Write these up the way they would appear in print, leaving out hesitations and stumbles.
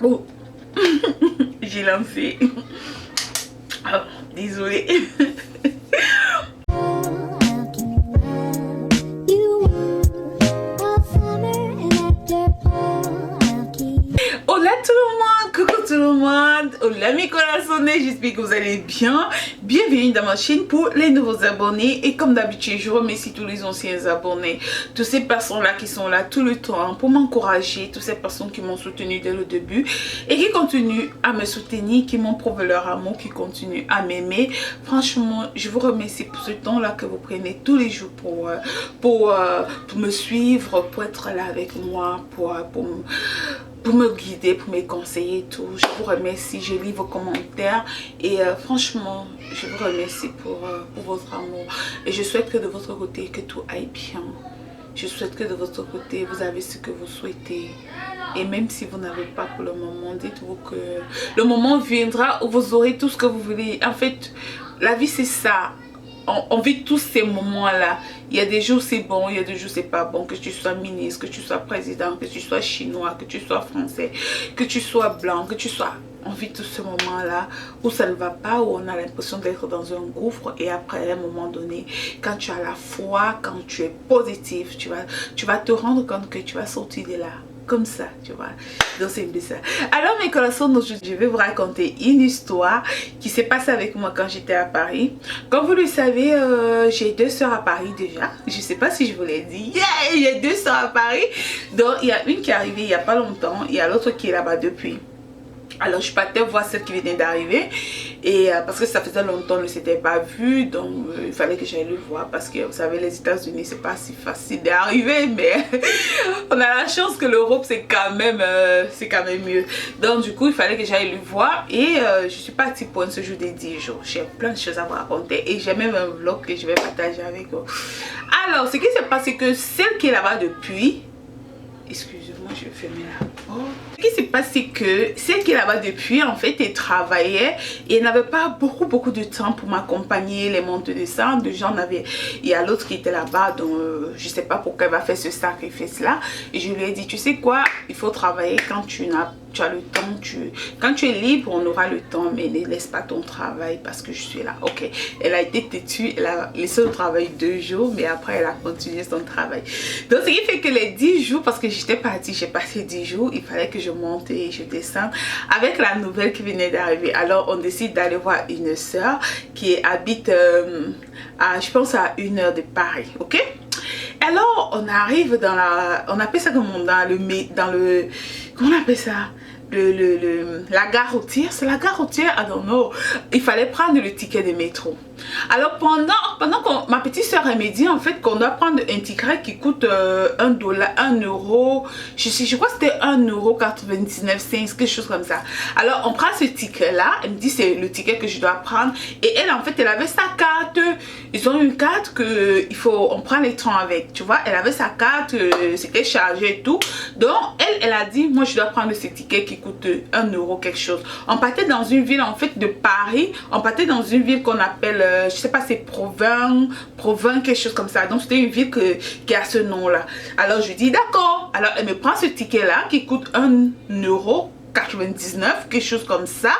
Oh, j'ai lancé. Oh, désolée. Hola tout le monde, coucou tout le monde, hola mes corazones, j'espère que vous allez bien. Bienvenue dans ma chaîne pour les nouveaux abonnés et comme d'habitude je remercie tous les anciens abonnés, toutes ces personnes là qui sont là tout le temps pour m'encourager, toutes ces personnes qui m'ont soutenu dès le début et qui continuent à me soutenir, qui m'ont prouvé leur amour, qui continuent à m'aimer. Franchement je vous remercie pour ce temps là que vous prenez tous les jours pour me suivre, pour être là avec moi, pour me guider, pour me conseiller et tout. Je vous remercie, je lis vos commentaires et franchement je vous remercie pour votre amour et je souhaite que de votre côté que tout aille bien. Je souhaite que de votre côté vous avez ce que vous souhaitez et même si vous n'avez pas pour le moment, dites-vous que le moment viendra où vous aurez tout ce que vous voulez. En fait la vie c'est ça. On vit tous ces moments-là. Il y a des jours c'est bon, il y a des jours c'est pas bon. Que tu sois ministre, que tu sois président, que tu sois chinois, que tu sois français, que tu sois blanc, que tu sois... On vit tous ce moment-là où ça ne va pas, où on a l'impression d'être dans un gouffre. Et après à un moment donné, quand tu as la foi, quand tu es positif, tu vas te rendre compte que tu vas sortir de là. Comme ça, tu vois. Donc c'est un peu ça. Alors mes corazones, aujourd'hui je vais vous raconter une histoire qui s'est passée avec moi quand j'étais à Paris. Comme vous le savez, j'ai deux soeurs à Paris déjà. Je sais pas si je vous l'ai dit. Yeah, j'ai deux soeurs à Paris. Donc il y a une qui est arrivée il y a pas longtemps. Il y a l'autre qui est là-bas depuis. Alors je partais voir celle qui venait d'arriver et parce que ça faisait longtemps qu'on ne s'était pas vu, donc il fallait que j'aille le voir parce que vous savez les États-Unis c'est pas si facile d'arriver, mais on a la chance que l'Europe c'est quand même mieux. Donc du coup il fallait que j'aille le voir et je suis partie pour un séjour de 10 jours. J'ai plein de choses à vous raconter et j'ai même un vlog que je vais partager avec vous. Alors ce qui s'est passé que celle qui est là-bas depuis... Excusez-moi, je vais fermer la porte. Ce qui s'est passé que celle qui est là-bas depuis, en fait, elle travaillait et elle n'avait pas beaucoup de temps pour m'accompagner, les montées de sang. Déjà, il y a l'autre qui était là-bas, donc je sais pas pourquoi elle va faire ce sacrifice-là. Et je lui ai dit, tu sais quoi, il faut travailler quand tu as le temps, quand tu es libre, on aura le temps, mais ne laisse pas ton travail parce que je suis là. Ok, elle a été têtue, elle a laissé le travail 2 jours, mais après elle a continué son travail. Donc ce qui fait que les 10 jours, parce que j'étais partie, j'ai passé 10 jours, il fallait que je monte et je descende avec la nouvelle qui venait d'arriver. Alors on décide d'aller voir une soeur qui habite je pense à 1 heure de Paris, ok. Alors on arrive dans on appelle ça comment, dans le comment on appelle ça, la gare routière, c'est la gare routière, I don't know. Il fallait prendre le ticket de métro. Alors pendant que ma petite soeur elle me dit en fait qu'on doit prendre un ticket qui coûte $1, 1 euro, je crois que c'était 1,99 €, quelque chose comme ça. Alors on prend ce ticket là, elle me dit c'est le ticket que je dois prendre et elle en fait elle avait sa carte, ils ont une carte que on prend les trains avec, tu vois, elle avait sa carte, c'était chargé et tout. Donc elle a dit moi je dois prendre ce ticket qui coûte 1 euro quelque chose. On partait dans une ville en fait de Paris, on partait dans une ville qu'on appelle je sais pas, c'est Provins, quelque chose comme ça. Donc c'était une ville qui a ce nom là. Alors je dis d'accord. Alors elle me prend ce ticket là qui coûte 1,99 €, quelque chose comme ça.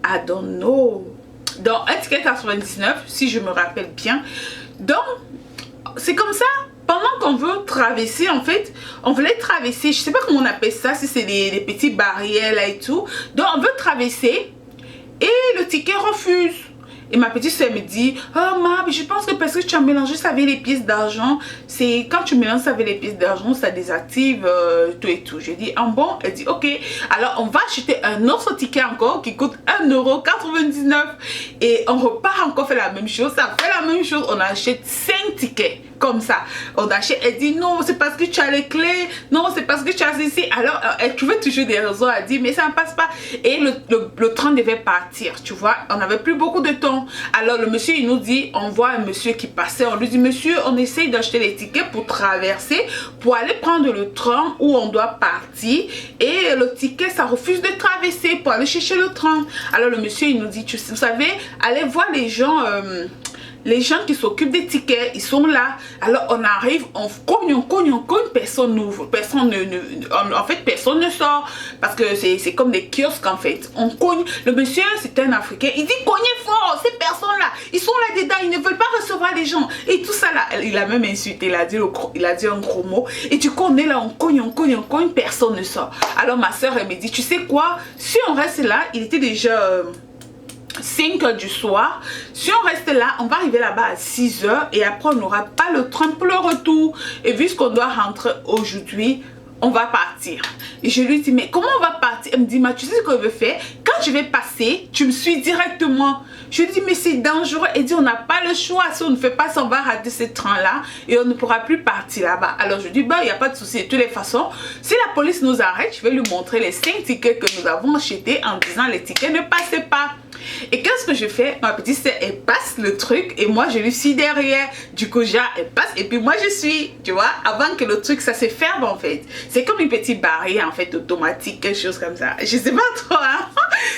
I don't know. Donc un ticket 99 si je me rappelle bien. Donc c'est comme ça. Pendant qu'on veut traverser, en fait, on voulait traverser, je sais pas comment on appelle ça, si c'est des petites barrières là et tout. Donc on veut traverser et le ticket refuse. Et ma petite soeur me dit, oh ma, je pense que parce que tu as mélangé ça avec les pièces d'argent, c'est quand tu mélanges ça avec les pièces d'argent, ça désactive tout et tout. Je dis, ah bon? Elle dit, ok. Alors on va acheter un autre ticket encore qui coûte 1,99 €. Et on repart encore faire la même chose, ça fait la même chose, on achète 5 tickets. Comme ça, on achète, elle dit non, c'est parce que tu as les clés, non, c'est parce que tu as ceci. Alors, elle trouvait toujours des raisons à dire, mais ça ne passe pas. Et le train devait partir, tu vois, on n'avait plus beaucoup de temps. Alors, le monsieur, il nous dit, on voit un monsieur qui passait, on lui dit, monsieur, on essaye d'acheter les tickets pour traverser, pour aller prendre le train où on doit partir. Et le ticket, ça refuse de traverser pour aller chercher le train. Alors, le monsieur, il nous dit, vous savez, allez voir les gens... les gens qui s'occupent des tickets, ils sont là. Alors on arrive, on cogne, personne n'ouvre, en fait personne ne sort parce que c'est comme des kiosques en fait. On cogne, le monsieur c'est un Africain, il dit cognez fort, ces personnes là, ils sont là dedans, ils ne veulent pas recevoir les gens et tout ça là. Il a même insulté, il a dit un gros mot et du coup on est là, on cogne, personne ne sort. Alors ma soeur elle me dit tu sais quoi, si on reste là, il était déjà 5 h du soir, si on reste là, on va arriver là-bas à 6 h et après on n'aura pas le train pour le retour et vu qu'on doit rentrer aujourd'hui, on va partir. Et je lui dis mais comment on va partir? Elle me dit tu sais ce qu'on veut faire? Quand je vais passer, tu me suis directement. Je lui dis mais c'est dangereux. Elle dit on n'a pas le choix, si on ne fait pas ça on va rater ce train là et on ne pourra plus partir là-bas. Alors je dis bah il n'y a pas de souci. De toutes les façons, si la police nous arrête, je vais lui montrer les 5 tickets que nous avons achetés en disant les tickets ne passaient pas. Et qu'est-ce que je fais? Ma petite sœur elle passe le truc et moi je lui suis derrière. Du coup elle passe et puis moi je suis, tu vois, avant que le truc ça se ferme en fait. C'est comme une petite barrière en fait automatique, quelque chose comme ça. Je sais pas trop hein.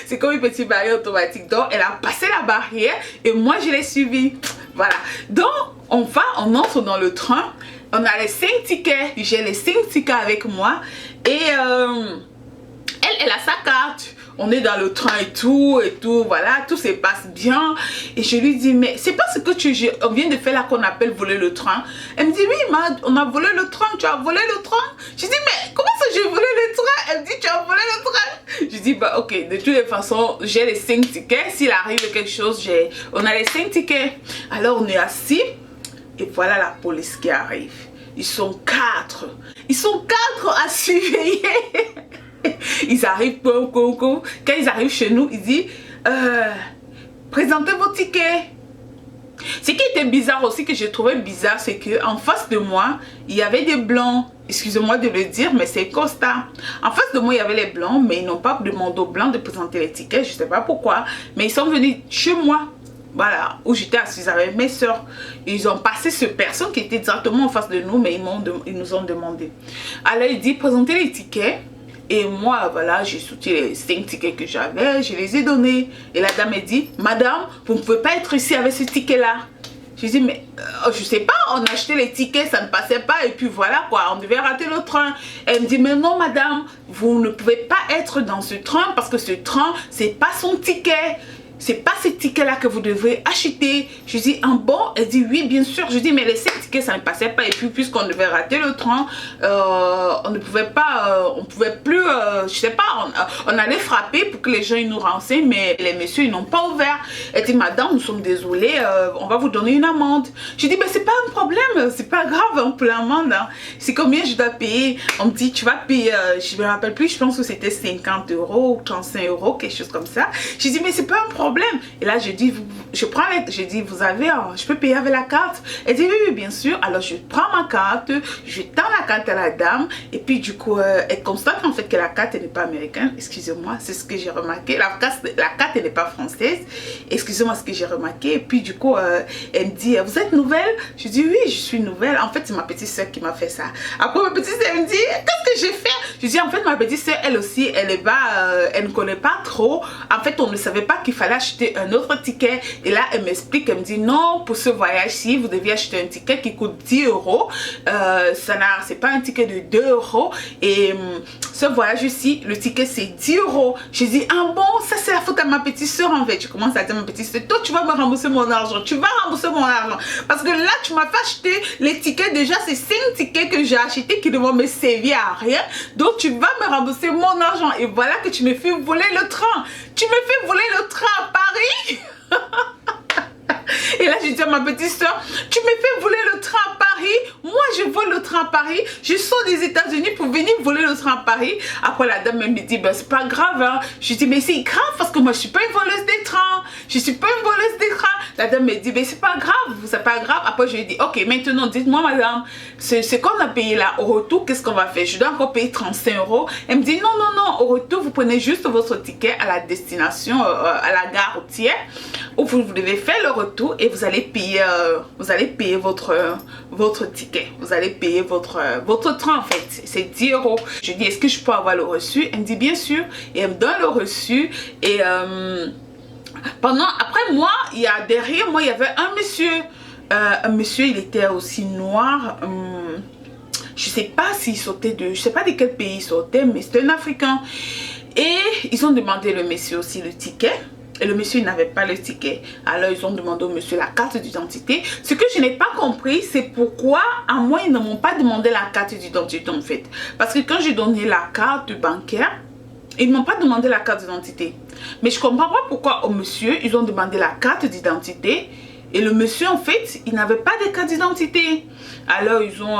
C'est comme une petite barrière automatique. Donc elle a passé la barrière et moi je l'ai suivie. Voilà. Donc on entre dans le train. On a les 5 tickets. J'ai les 5 tickets avec moi et elle a sa carte. On est dans le train et tout, voilà, tout se passe bien. Et je lui dis, mais c'est pas ce que on vient de faire là qu'on appelle voler le train. Elle me dit, oui, on a volé le train, tu as volé le train. Je dis, mais comment ça j'ai volé le train? Elle me dit, tu as volé le train. Je dis, bah ok, de toutes les façons, j'ai les 5 tickets. S'il arrive quelque chose, on a les 5 tickets. Alors on est assis et voilà la police qui arrive. Ils sont 4. Ils sont 4 à surveiller. Ils arrivent, quand ils arrivent chez nous, ils disent présentez vos tickets. Ce qui était bizarre aussi, que j'ai trouvé bizarre, c'est que en face de moi, il y avait des blancs. Excusez-moi de le dire, mais c'est constat. En face de moi, il y avait les blancs, mais ils n'ont pas demandé aux blancs de présenter les tickets. Je ne sais pas pourquoi, mais ils sont venus chez moi. Voilà, où j'étais assise avec mes soeurs. Ils ont passé ce personne qui était directement en face de nous, mais ils nous ont demandé. Alors, il dit présentez les tickets. Et moi, voilà, j'ai sorti les 5 tickets que j'avais, je les ai donnés. Et la dame me dit, madame, vous ne pouvez pas être ici avec ce ticket-là. Je dis, mais je sais pas, on a acheté les tickets, ça ne passait pas. Et puis voilà quoi, on devait rater le train. Elle me dit, mais non madame, vous ne pouvez pas être dans ce train parce que ce train, c'est pas son ticket. C'est pas ces tickets-là que vous devez acheter. Je dis, un bon? Elle dit, oui, bien sûr. Je dis, mais les 5 tickets, ça ne passait pas. Et puis, puisqu'on devait rater le train, on ne pouvait pas, on pouvait plus, je sais pas, on allait frapper pour que les gens ils nous renseignent, mais les messieurs, ils n'ont pas ouvert. Elle dit, madame, nous sommes désolés, on va vous donner une amende. Je dis, mais c'est pas un problème, c'est pas grave hein, pour l'amende. Hein. C'est combien je dois payer? On me dit, tu vas payer, je me rappelle plus, je pense que c'était 50 € ou 35 €, quelque chose comme ça. Je dis, mais c'est pas un problème. Et là je dis, je dis vous avez, je peux payer avec la carte? Elle dit oui, oui bien sûr. Alors je prends ma carte, je tends la carte à la dame et puis du coup elle constate en fait que la carte n'est pas américaine. Excusez-moi, c'est ce que j'ai remarqué. La carte n'est pas française. Excusez-moi, ce que j'ai remarqué. Et puis du coup elle me dit, vous êtes nouvelle? Je dis oui, je suis nouvelle. En fait c'est ma petite soeur qui m'a fait ça. Après ma petite soeur me dit, qu'est-ce que j'ai fait? Je dis en fait ma petite soeur elle aussi elle elle ne connaît pas trop. En fait on ne savait pas qu'il fallait acheter un autre ticket. Et là elle m'explique, elle me dit non, pour ce voyage-ci vous deviez acheter un ticket qui coûte 10 €. C'est pas un ticket de 2 €. Et ce voyage-ci, le ticket c'est 10 €. Je dis ah bon, ça c'est la faute à ma petite soeur en fait. Je commence à dire à ma petite soeur, toi tu vas me rembourser mon argent, tu vas rembourser mon argent. Parce que là tu m'as fait acheter les tickets, déjà c'est 5 tickets que j'ai achetés qui ne vont me servir à rien. Donc tu vas me rembourser mon argent. Et voilà que tu me fais voler le train. Tu me fais voler le train à Paris. Et là je dis à ma petite soeur, tu me fais voler le train à Paris, moi je vole le train à Paris, je sors des États-Unis pour venir voler le train à Paris. Après la dame me dit, ben, c'est pas grave hein. Je dis mais c'est grave parce que moi je suis pas une voleuse des trains, je suis pas une voleuse des trains. La dame me dit, mais c'est pas grave, c'est pas grave. Après je lui dis, ok maintenant dites-moi madame, ce qu'on a payé là au retour, qu'est-ce qu'on va faire? Je dois encore payer 35 €. Elle me dit non non non, au retour vous prenez juste votre ticket à la destination, à la gare routière où vous devez faire le retour et vous allez payer votre ticket, vous allez payer votre train en fait, c'est 10 €. Je dis est-ce que je peux avoir le reçu? Elle me dit bien sûr et elle me donne le reçu et Après moi, derrière moi, il y avait un monsieur. Un monsieur, il était aussi noir. Je sais pas s'il sortait je sais pas de quel pays il sortait, mais c'était un Africain. Et ils ont demandé le monsieur aussi le ticket. Et le monsieur, il n'avait pas le ticket. Alors, ils ont demandé au monsieur la carte d'identité. Ce que je n'ai pas compris, c'est pourquoi à moi, ils ne m'ont pas demandé la carte d'identité en fait. Parce que quand j'ai donné la carte bancaire, ils ne m'ont pas demandé la carte d'identité. Mais je comprends pas pourquoi au monsieur, ils ont demandé la carte d'identité. Et le monsieur, en fait, il n'avait pas de carte d'identité. Alors, ils ont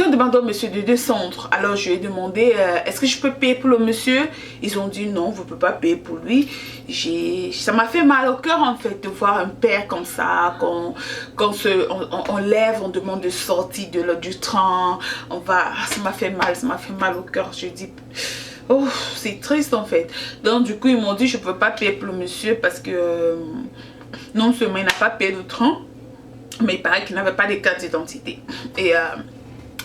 demandé au monsieur de descendre. Alors, je lui ai demandé, est-ce que je peux payer pour le monsieur? Ils ont dit non, vous ne pouvez pas payer pour lui. Ça m'a fait mal au cœur, en fait, de voir un père comme ça, on lève, on demande de sortir du train. Ça m'a fait mal au cœur. Je dis... Oh, c'est triste en fait. Donc du coup ils m'ont dit je ne peux pas payer pour le monsieur parce que non seulement il n'a pas payé le train, mais il paraît qu'il n'avait pas de carte d'identité. Et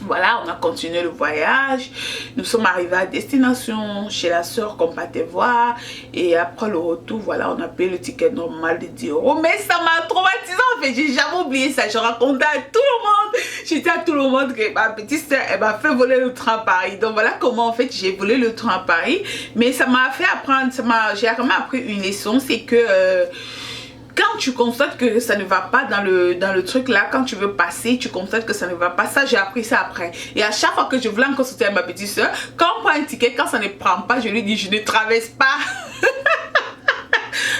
voilà, on a continué le voyage. Nous sommes arrivés à destination chez la soeur qu'on partait voir. Et après le retour, voilà, on a payé le ticket normal de 10 €. Mais ça m'a traumatisé en fait. J'ai jamais oublié ça. Je racontais à tout le monde. J'ai dit à tout le monde que ma petite soeur, elle m'a fait voler le train à Paris. Donc voilà comment en fait j'ai volé le train à Paris. Mais ça m'a fait apprendre, j'ai vraiment appris une leçon. C'est que... quand tu constates que ça ne va pas dans le truc là, quand tu veux passer, tu constates que ça ne va pas. Ça, j'ai appris ça après. Et à chaque fois que je voulais encore sortir à ma petite soeur, quand on prend un ticket, quand ça ne prend pas, je lui dis je ne traverse pas.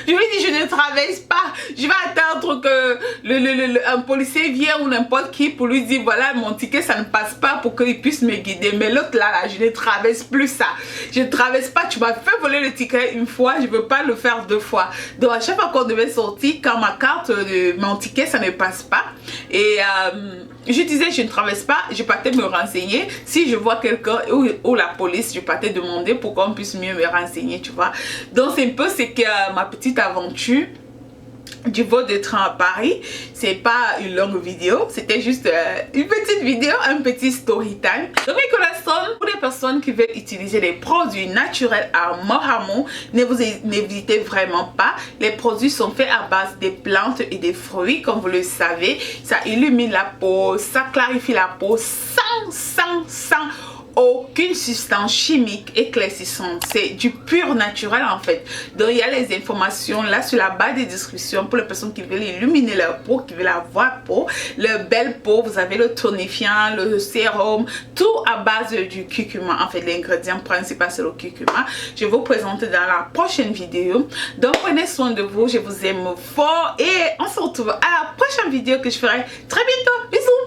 Je lui dis je ne traverse pas. Je vais attendre que un policier vienne ou n'importe qui pour lui dire voilà mon ticket ça ne passe pas pour qu'il puisse me guider. Mais l'autre là, je ne traverse plus ça. Je ne traverse pas. Tu m'as fait voler le ticket une fois, je ne veux pas le faire deux fois. Donc à chaque fois qu'on devait sortir, quand ma carte, mon ticket ça ne passe pas. Et je disais je ne traverse pas, je partais me renseigner. Si je vois quelqu'un ou la police, je partais demander pour qu'on puisse mieux me renseigner, tu vois. Donc c'est un peu ce que ma petite aventure du vol de train à Paris. C'est pas une longue vidéo, c'était juste une petite vidéo, un petit story time. Donc mes corazones, pour les personnes qui veulent utiliser des produits naturels à mort amour, n'hésitez vraiment pas. Les produits sont faits à base des plantes et des fruits, comme vous le savez. Ça illumine la peau, ça clarifie la peau sans aucune substance chimique éclaircissante. C'est du pur naturel en fait. Donc il y a les informations là sur la barre de description pour les personnes qui veulent illuminer leur peau, qui veulent avoir peau, leur belle peau. Vous avez le tonifiant, le sérum, tout à base du curcuma. En fait l'ingrédient principal c'est le curcuma. Je vais vous présenter dans la prochaine vidéo. Donc prenez soin de vous, je vous aime fort et on se retrouve à la prochaine vidéo que je ferai très bientôt. Bisous.